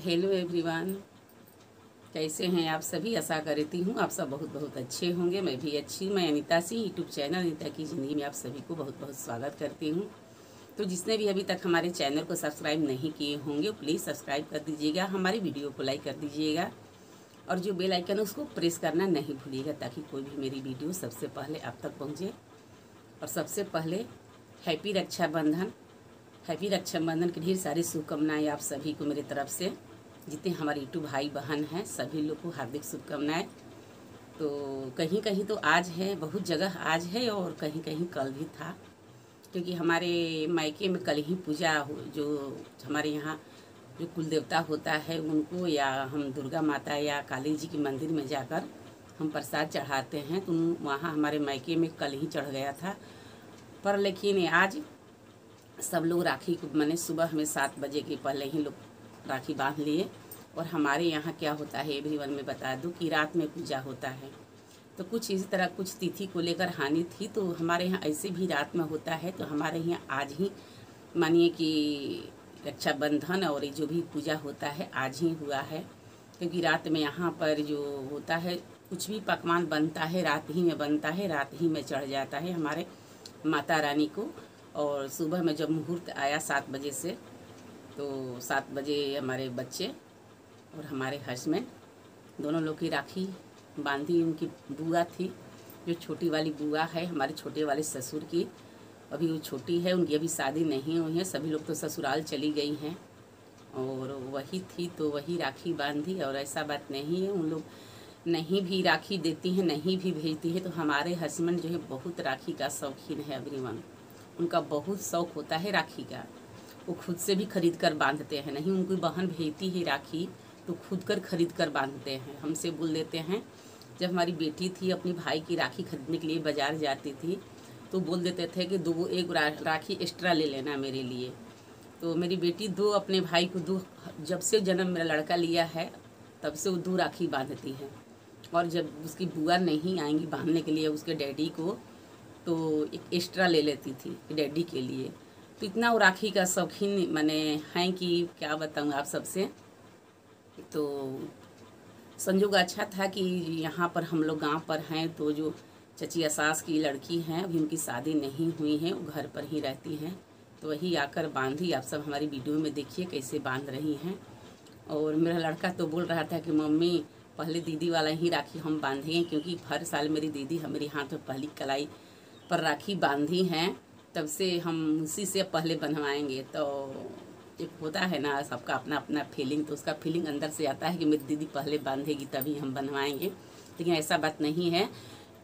Hello everyone, कैसे हैं आप सभी। आशा करती हूँ आप सब बहुत बहुत अच्छे होंगे। मैं भी अच्छी हूँ। मैं अनीता सिंह यूट्यूब चैनल अनीता की ज़िंदगी में आप सभी को बहुत बहुत स्वागत करती हूँ। तो जिसने भी अभी तक हमारे चैनल को सब्सक्राइब नहीं किए होंगे प्लीज़ सब्सक्राइब कर दीजिएगा, हमारी वीडियो को लाइक कर दीजिएगा और जो बेल आइकन है उसको प्रेस करना नहीं भूलिएगा ताकि कोई भी मेरी वीडियो सबसे पहले आप तक पहुँचे। और सबसे पहले हैप्पी रक्षाबंधन। हैप्पी रक्षाबंधन की ढेर सारी शुभकामनाएं आप सभी को मेरी तरफ से। जितने हमारे यूट्यूब भाई बहन हैं सभी लोग को हार्दिक शुभकामनाएं। तो कहीं कहीं तो आज है, बहुत जगह आज है और कहीं कहीं कल भी था, क्योंकि हमारे मायके में कल ही पूजा जो हमारे यहाँ जो कुल देवता होता है उनको, या हम दुर्गा माता या काली जी के मंदिर में जाकर हम प्रसाद चढ़ाते हैं, तो वहाँ हमारे मायके में कल ही चढ़ गया था। पर लेकिन आज सब लोग राखी को मैंने सुबह में 7 बजे के पहले ही लोग राखी बांध लिए। और हमारे यहाँ क्या होता है एवरीवन में बता दूं कि रात में पूजा होता है। तो कुछ इसी तरह कुछ तिथि को लेकर हानि थी, तो हमारे यहाँ ऐसे भी रात में होता है। तो हमारे यहाँ आज ही मानिए कि रक्षाबंधन और ये जो भी पूजा होता है आज ही हुआ है, क्योंकि रात में यहाँ पर जो होता है कुछ भी पकवान बनता है रात ही में बनता है, रात ही में चढ़ जाता है हमारे माता रानी को। और सुबह में जब मुहूर्त आया 7 बजे से, तो 7 बजे हमारे बच्चे और हमारे हस्बैंड दोनों लोग की राखी बांधी। उनकी बुआ थी, जो छोटी वाली बुआ है हमारे छोटे वाले ससुर की, अभी वो छोटी है, उनकी अभी शादी नहीं हुई है, सभी लोग तो ससुराल चली गई हैं और वही थी तो वही राखी बांधी। और ऐसा बात नहीं है उन लोग नहीं भी राखी देती हैं नहीं भी भेजती है, तो हमारे हस्बैंड जो है बहुत राखी का शौकीन है एवरीवन। उनका बहुत शौक़ होता है राखी का। वो खुद से भी खरीद कर बांधते हैं, नहीं उनकी बहन भेजती है राखी तो खुद कर खरीद कर बांधते हैं। हमसे बोल देते हैं, जब हमारी बेटी थी अपनी भाई की राखी खरीदने के लिए बाज़ार जाती थी तो बोल देते थे कि एक राखी एक्स्ट्रा ले लेना मेरे लिए। तो मेरी बेटी अपने भाई को जब से जन्म मेरा लड़का लिया है तब से वो 2 राखी बांधती है। और जब उसकी बुआ नहीं आएंगी बांधने के लिए उसके डैडी को, तो एक एक्स्ट्रा ले लेती थी डैडी के लिए। तो इतना वो राखी का शौकीन मैंने हैं कि क्या बताऊँ आप सबसे। तो संजोग अच्छा था कि यहाँ पर हम लोग गांव पर हैं, तो जो चचिया सास की लड़की हैं अभी उनकी शादी नहीं हुई है, वो घर पर ही रहती हैं, तो वही आकर बांधी। आप सब हमारी वीडियो में देखिए कैसे बांध रही हैं। और मेरा लड़का तो बोल रहा था कि मम्मी पहले दीदी वाला ही राखी हम बांधेंगे, क्योंकि हर साल मेरी दीदी हमारे हाथ में पहली कलाई पर राखी बांधी हैं, तब से हम उसी से पहले बनवाएंगे। तो एक होता है ना सबका अपना अपना फीलिंग, तो उसका फीलिंग अंदर से आता है कि मेरी दीदी पहले बांधेगी तभी हम बनवाएंगे, लेकिन ऐसा बात नहीं है।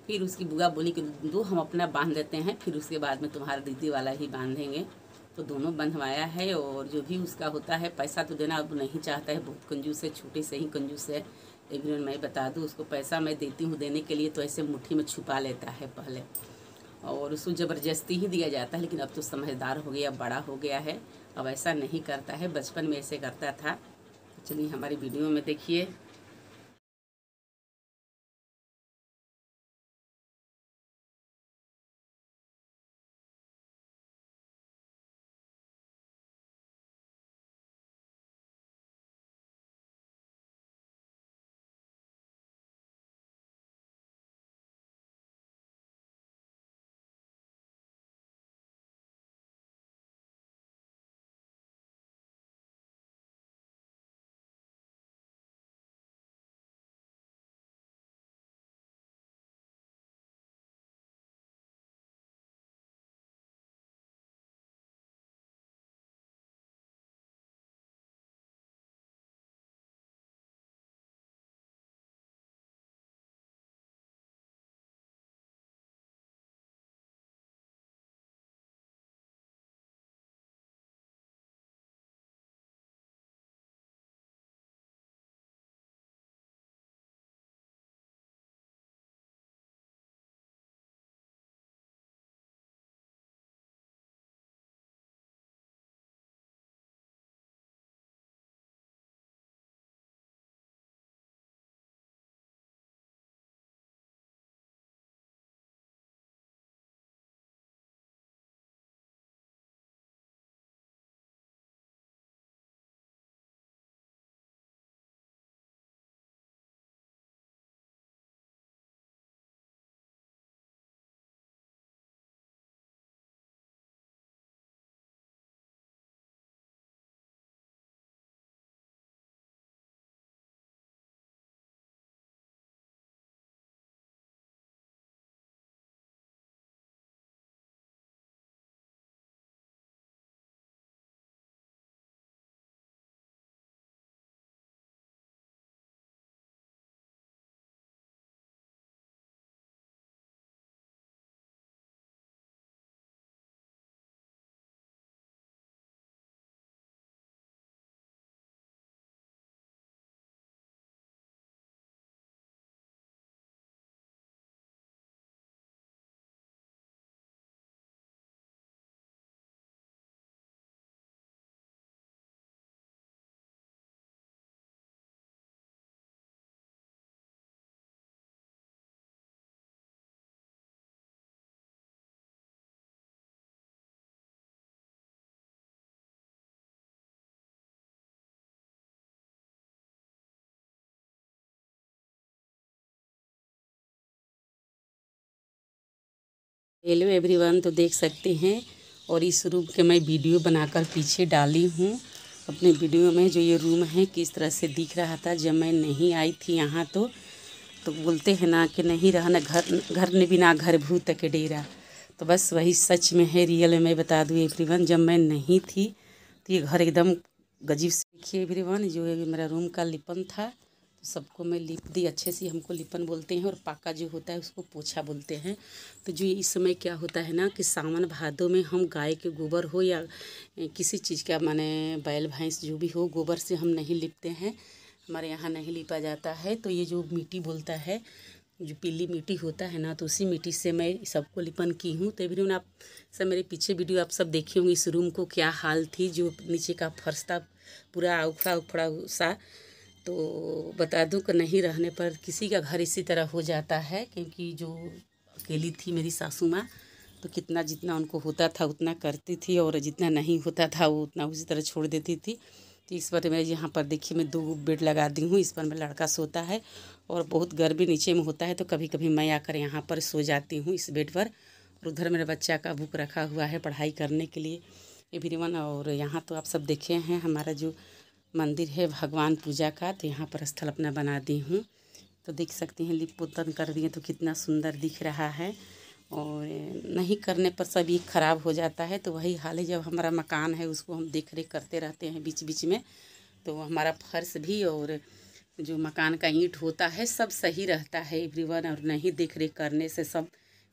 फिर उसकी बुआ बोली कि दो हम अपना बांध लेते हैं, फिर उसके बाद में तुम्हारा दीदी वाला ही बांधेंगे। तो दोनों बंधवाया है। और जो भी उसका होता है पैसा तो देना अब नहीं चाहता है, बहुत कंजूस है, छोटे से ही कंजूस है। लेकिन मैं बता दूँ उसको पैसा मैं देती हूँ देने के लिए तो ऐसे मुट्ठी में छुपा लेता है पहले, और उसको ज़बरदस्ती ही दिया जाता है। लेकिन अब तो समझदार हो गया, बड़ा हो गया है, अब ऐसा नहीं करता है, बचपन में ऐसे करता था। चलिए हमारी वीडियो में देखिए। हेलो एवरीवन, तो देख सकते हैं और इस रूम के मैं वीडियो बनाकर पीछे डाली हूँ। अपने वीडियो में जो ये रूम है किस तरह से दिख रहा था जब मैं नहीं आई थी यहाँ। तो बोलते हैं ना कि नहीं रहना घर ने बिना घर भूत के डेरा। तो बस वही सच में है, रियल में बता दूँ एवरीवन, जब मैं नहीं थी तो ये घर एकदम गजीब से। देखिए एवरीवन, जो ये मेरा रूम का लिपन था तो सबको मैं लिप दी अच्छे से। हमको लिपन बोलते हैं और पाका जो होता है उसको पोछा बोलते हैं। तो जो इस समय क्या होता है ना कि सावन भादों में हम गाय के गोबर हो या किसी चीज़ का माने बैल भैंस जो भी हो, गोबर से हम नहीं लिपते हैं, हमारे यहाँ नहीं लिपा जाता है। तो ये जो मिट्टी बोलता है, जो पीली मिट्टी होता है ना, तो उसी मिट्टी से मैं सबको लिपन की हूँ। तो एवरीवन, आप सब मेरे पीछे वीडियो आप सब देखे होंगे इस रूम को क्या हाल थी। जो नीचे का फर्श था पूरा उखड़ा उखड़ा सा। तो बता दूं कि नहीं रहने पर किसी का घर इसी तरह हो जाता है, क्योंकि जो अकेली थी मेरी सासू माँ, तो कितना जितना उनको होता था उतना करती थी और जितना नहीं होता था वो उतना उसी तरह छोड़ देती थी। तो इस पर मैं यहाँ पर देखिए मैं 2 बेड लगा दी हूँ। इस पर मेरा लड़का सोता है और बहुत गर्मी नीचे में होता है तो कभी कभी मैं आकर यहाँ पर सो जाती हूँ इस बेड पर। और उधर मेरे बच्चा का बुक रखा हुआ है पढ़ाई करने के लिए एवरीवन। और यहाँ तो आप सब देखे हैं हमारा जो मंदिर है भगवान पूजा का, तो यहाँ पर स्थल अपना बना दी हूँ। तो देख सकते हैं लिप पोतन कर दिए तो कितना सुंदर दिख रहा है। और नहीं करने पर सब ये ख़राब हो जाता है। तो वही हाल है, जब हमारा मकान है उसको हम देख रेख करते रहते हैं बीच बीच में, तो हमारा फर्श भी और जो मकान का ईंट होता है सब सही रहता है एवरीवन। और नहीं देख रेख करने से सब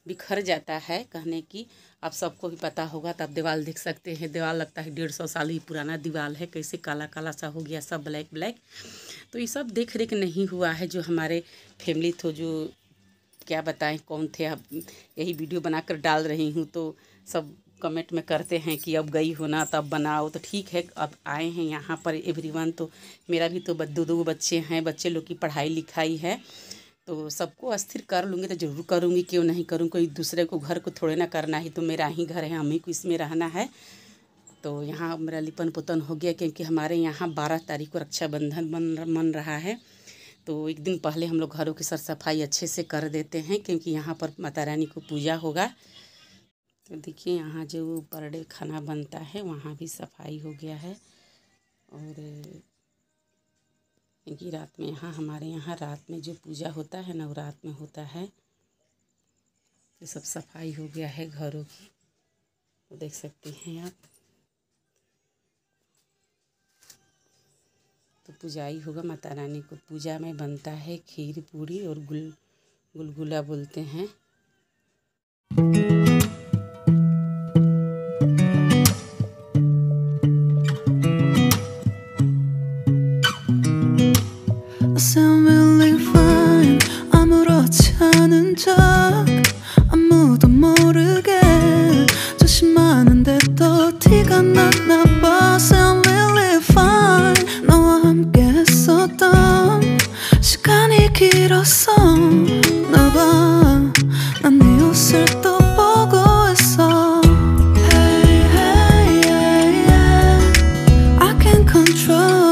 बिखर जाता है। कहने की आप सबको भी पता होगा। तो आप दीवार देख सकते हैं, दीवार लगता है 150 साल ही पुराना दीवार है, कैसे काला काला सा हो गया, सब ब्लैक ब्लैक। तो ये सब देख रेख नहीं हुआ है। जो हमारे फैमिली तो जो क्या बताएं कौन थे, अब यही वीडियो बनाकर डाल रही हूँ। तो सब कमेंट में करते हैं कि अब गई हो ना तब बनाओ। तो ठीक है, अब आए हैं यहाँ पर एवरीवन। तो मेरा भी तो 2 बच्चे हैं, बच्चे लोग की पढ़ाई लिखाई है, तो सबको अस्थिर कर लूँगी तो ज़रूर करूँगी, क्यों नहीं करूँ। कोई दूसरे को घर को थोड़े ना करना ही, तो मेरा ही घर है, हम ही को इसमें रहना है। तो यहाँ मेरा लिपन पुतन हो गया, क्योंकि हमारे यहाँ 12 तारीख को रक्षाबंधन मन रहा है। तो एक दिन पहले हम लोग घरों की सर सफाई अच्छे से कर देते हैं, क्योंकि यहाँ पर माता रानी को पूजा होगा। तो देखिए यहाँ जो पर डे खाना बनता है वहाँ भी सफाई हो गया है। और क्योंकि रात में हमारे यहाँ रात में जो पूजा होता है ना वो रात में होता है। तो सब सफाई हो गया है घरों की, तो देख सकते हैं आप। तो पूजाई होगा माता रानी को, पूजा में बनता है खीर पूरी और गुलगुला बोलते हैं। Sound really fine. 아무렇지 않은 척 아무도 모르게 조심하는데 또 티가 났나 봐. Sound really fine. 너와 함께 했었던 시간이 길었어 나 봐. 난 네 옷을 또 보고 있어. Hey, hey, yeah, yeah. I can't control.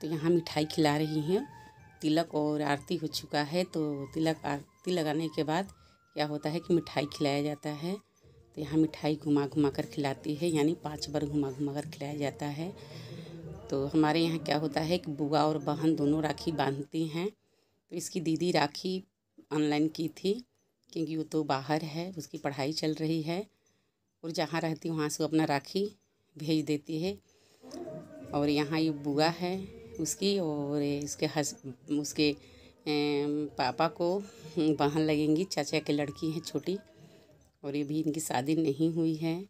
तो यहाँ मिठाई खिला रही हैं। तिलक और आरती हो चुका है, तो तिलक आरती लगाने के बाद क्या होता है कि मिठाई खिलाया जाता है। तो यहाँ मिठाई घुमा घुमा कर खिलाती है, यानी 5 बार घुमा घुमा कर खिलाया जाता है। तो हमारे यहाँ क्या होता है कि बुआ और बहन दोनों राखी बांधती हैं। तो इसकी दीदी राखी ऑनलाइन की थी, क्योंकि वो तो बाहर है, उसकी पढ़ाई चल रही है और जहाँ रहती वहाँ से अपना राखी भेज देती है। और यहाँ ये बुआ है उसकी, और उसके पापा को बहन लगेंगी, चाचा की लड़की है छोटी, और ये भी इनकी शादी नहीं हुई है,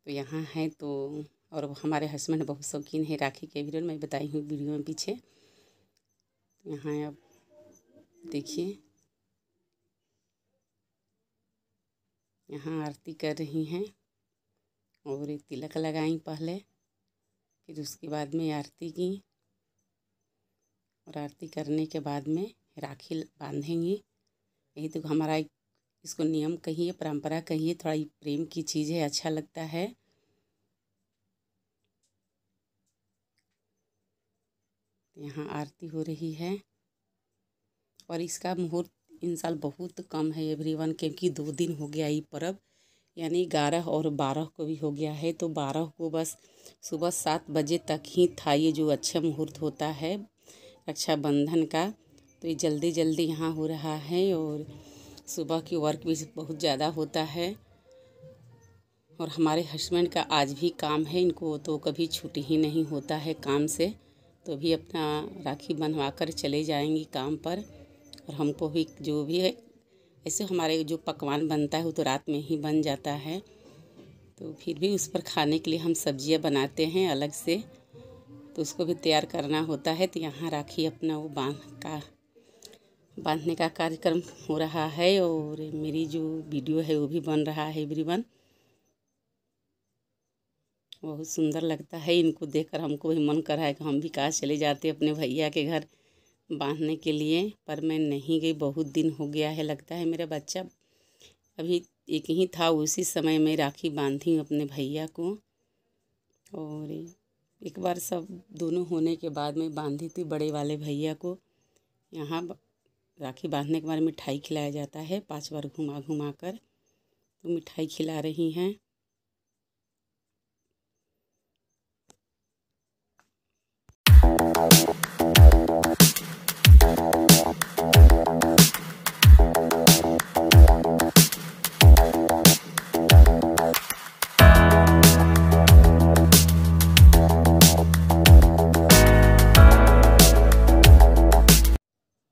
तो यहाँ है। तो और हमारे हस्बैंड बहुत शौकीन है राखी के वीडियो, मैं बताई हूँ वीडियो में पीछे। यहाँ आप देखिए, यहाँ आरती कर रही हैं और एक तिलक लगाई पहले, फिर उसके बाद में आरती की, और आरती करने के बाद में राखी बांधेंगी। यही तो हमारा इसको नियम कहिए, परंपरा कहिए, थोड़ा प्रेम की चीज़ है, अच्छा लगता है। यहाँ आरती हो रही है और इसका मुहूर्त इन साल बहुत कम है एवरीवन, क्योंकि 2 दिन हो गया ये पर्व, यानी 11 और 12 को भी हो गया है। तो 12 को बस सुबह 7 बजे तक ही था ये जो अच्छा मुहूर्त होता है रक्षाबंधन का। तो ये जल्दी जल्दी यहाँ हो रहा है और सुबह की वर्क भी बहुत ज़्यादा होता है। और हमारे हस्बैंड का आज भी काम है, इनको तो कभी छुट्टी ही नहीं होता है काम से, तो भी अपना राखी बंधवा कर चले जाएंगी काम पर। और हमको भी जो भी है, ऐसे हमारे जो पकवान बनता है वो तो रात में ही बन जाता है, तो फिर भी उस पर खाने के लिए हम सब्जियां बनाते हैं अलग से, तो उसको भी तैयार करना होता है। तो यहाँ राखी अपना वो बांधने का कार्यक्रम हो रहा है और मेरी जो वीडियो है वो भी बन रहा है एवरीवन। बहुत सुंदर लगता है, इनको देखकर हमको भी मन कर रहा है कि हम भी काश चले जाते अपने भैया के घर बांधने के लिए, पर मैं नहीं गई, बहुत दिन हो गया है। लगता है मेरा बच्चा अभी एक ही था, उसी समय मैं राखी बांधी हूँ अपने भैया को। और एक बार सब दोनों होने के बाद मैं बांधी थी बड़े वाले भैया को। यहाँ राखी बांधने के बाद मिठाई खिलाया जाता है 5 बार घुमा घुमा कर, तो मिठाई खिला रही हैं।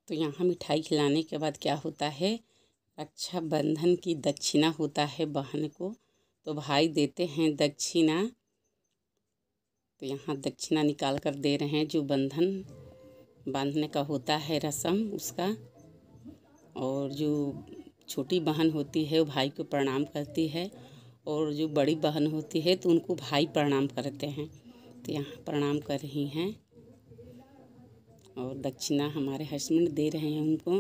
तो यहाँ मिठाई खिलाने के बाद क्या होता है, रक्षाबंधन की दक्षिणा होता है बहन को, तो भाई देते हैं दक्षिणा। तो यहाँ दक्षिणा निकाल कर दे रहे हैं, जो बंधन बांधने का होता है रस्म उसका। और जो छोटी बहन होती है वो भाई को प्रणाम करती है, और जो बड़ी बहन होती है तो उनको भाई प्रणाम करते हैं। तो यहाँ प्रणाम कर रही हैं और दक्षिणा हमारे हस्बैंड दे रहे हैं उनको।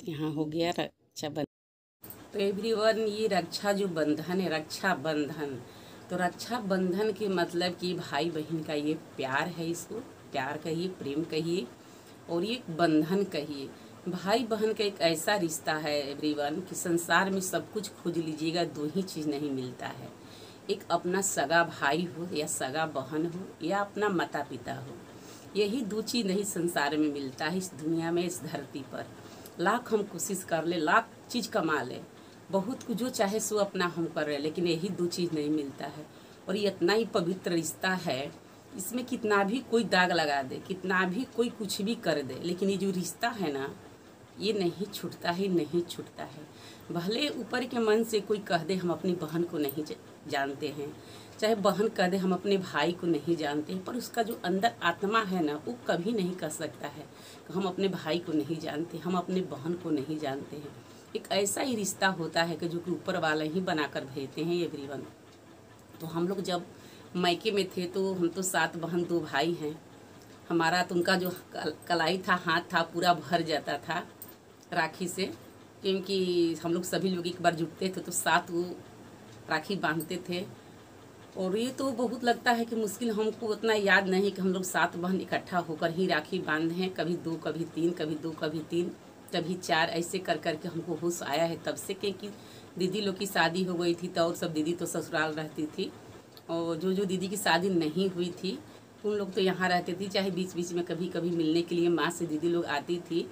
यहाँ हो गया रक्षाबंधन। तो एवरीवन, ये रक्षा जो बंधन है, रक्षाबंधन, तो रक्षाबंधन के मतलब कि भाई बहन का ये प्यार है, इसको प्यार कहिए, प्रेम कहिए, और ये बंधन कहिए। भाई बहन का एक ऐसा रिश्ता है एवरीवन कि संसार में सब कुछ खोज लीजिएगा, 2 ही चीज़ नहीं मिलता है, एक अपना सगा भाई हो या सगा बहन हो या अपना माता पिता हो। यही 2 चीज़ नहीं संसार में मिलता है, इस दुनिया में, इस धरती पर। लाख हम कोशिश कर ले, लाख चीज़ कमा ले, बहुत कुछ जो चाहे सो अपना हम कर रहे, लेकिन यही 2 चीज़ नहीं मिलता है। और ये इतना ही पवित्र रिश्ता है, इसमें कितना भी कोई दाग लगा दे, कितना भी कोई कुछ भी कर दे, लेकिन ये जो रिश्ता है ना, ये नहीं छूटता है, नहीं छूटता है। भले ऊपर के मन से कोई कह दे हम अपनी बहन को नहीं जानते हैं, चाहे बहन कह दे हम अपने भाई को नहीं जानते हैं, पर उसका जो अंदर आत्मा है ना, वो कभी नहीं कह सकता है कि हम अपने भाई को नहीं जानते, हम अपने बहन को नहीं जानते हैं। एक ऐसा ही रिश्ता होता है कि जो कि ऊपर वाले ही बनाकर भेजते हैं एवरीवन। तो हम लोग जब मायके में थे तो हम तो 7 बहन 2 भाई हैं। हमारा तो उनका जो कलाई था, हाथ था, पूरा भर जाता था राखी से, क्योंकि हम लोग सभी लोग एक बार जुटते थे तो 7 वो राखी बांधते थे। और ये तो बहुत लगता है कि मुश्किल, हमको उतना याद नहीं कि हम लोग 7 बहन इकट्ठा होकर ही राखी बांधे हैं, कभी 2 कभी 3, कभी 2 कभी 3, कभी 4, ऐसे कर करके हमको होश आया है तब से। क्योंकि दीदी लोग की शादी हो गई थी तो, और सब दीदी तो ससुराल रहती थी, और जो दीदी की शादी नहीं हुई थी उन लोग तो यहाँ रहते थे, चाहे बीच बीच में कभी कभी मिलने के लिए माँ से दीदी लोग आती थी।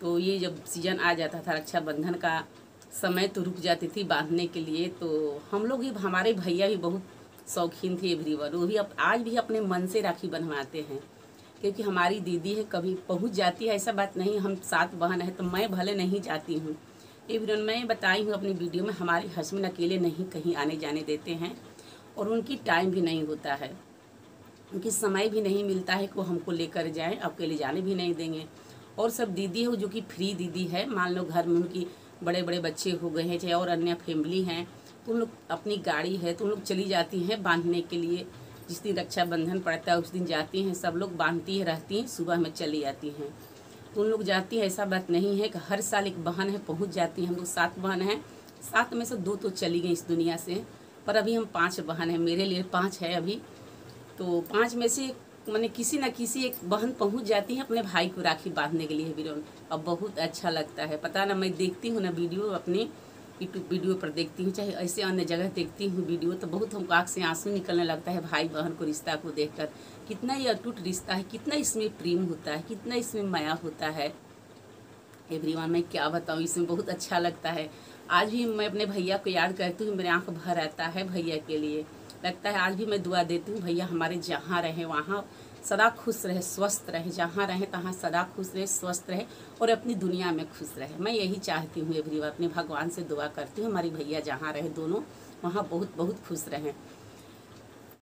तो ये जब सीजन आ जाता था रक्षाबंधन का समय, तो रुक जाती थी बांधने के लिए। तो हम लोग ही, हमारे भैया भी बहुत शौकीन थे एवरीवन, वो भी आज भी अपने मन से राखी बनवाते हैं क्योंकि हमारी दीदी है कभी पहुंच जाती है, ऐसा बात नहीं। हम 7 बहन है तो मैं भले नहीं जाती हूँ। एवरीवन, मैं बताई हूँ अपनी वीडियो में, हमारे हस्बैंड अकेले नहीं कहीं आने जाने देते हैं और उनकी टाइम भी नहीं होता है, उनकी समय भी नहीं मिलता है कि वो हमको लेकर जाएं, अकेले जाने भी नहीं देंगे। और सब दीदी है जो कि फ्री दीदी है, मान लो घर में उनकी बड़े बड़े बच्चे हो गए हैं चाहे और अन्य फैमिली हैं, तो उन लोग अपनी गाड़ी है तो उन लोग चली जाती हैं बांधने के लिए। जिस दिन रक्षाबंधन पड़ता है उस दिन जाती हैं, सब लोग बांधती रहती हैं, सुबह में चली जाती हैं। तो उन लोग जाती है, ऐसा बात नहीं है कि हर साल एक बहन है पहुंच जाती है। हम लोग 7 बहन हैं, 7 में से 2 तो चली गई इस दुनिया से, पर अभी हम 5 बहन हैं, मेरे लिए 5 है अभी। तो 5 में से मैंने किसी न किसी एक बहन पहुंच जाती है अपने भाई को राखी बांधने के लिए वीरोन। अब बहुत अच्छा लगता है, पता ना, मैं देखती हूँ ना वीडियो, अपने यूट्यूब वीडियो पर देखती हूँ, चाहे ऐसे अन्य जगह देखती हूँ वीडियो, तो बहुत हमको आँख से आंसू निकलने लगता है भाई बहन को रिश्ता को देखकर। कितना ये अटूट रिश्ता है, कितना इसमें प्रेम होता है, कितना इसमें माया होता है। एवरीवन, मैं क्या बताऊँ, इसमें बहुत अच्छा लगता है। आज भी मैं अपने भैया को याद करती हूँ, मेरे आँख भर आता है भैया के लिए। लगता है आज भी मैं दुआ देती हूँ भैया हमारे जहाँ रहे वहाँ सदा खुश रहे, स्वस्थ रहे, जहाँ रहे तहाँ सदा खुश रहे, स्वस्थ रहे और अपनी दुनिया में खुश रहे। मैं यही चाहती हूँ एवरीवन, अपने भगवान से दुआ करती हूँ हमारी भैया जहाँ रहे दोनों वहाँ बहुत बहुत खुश रहें।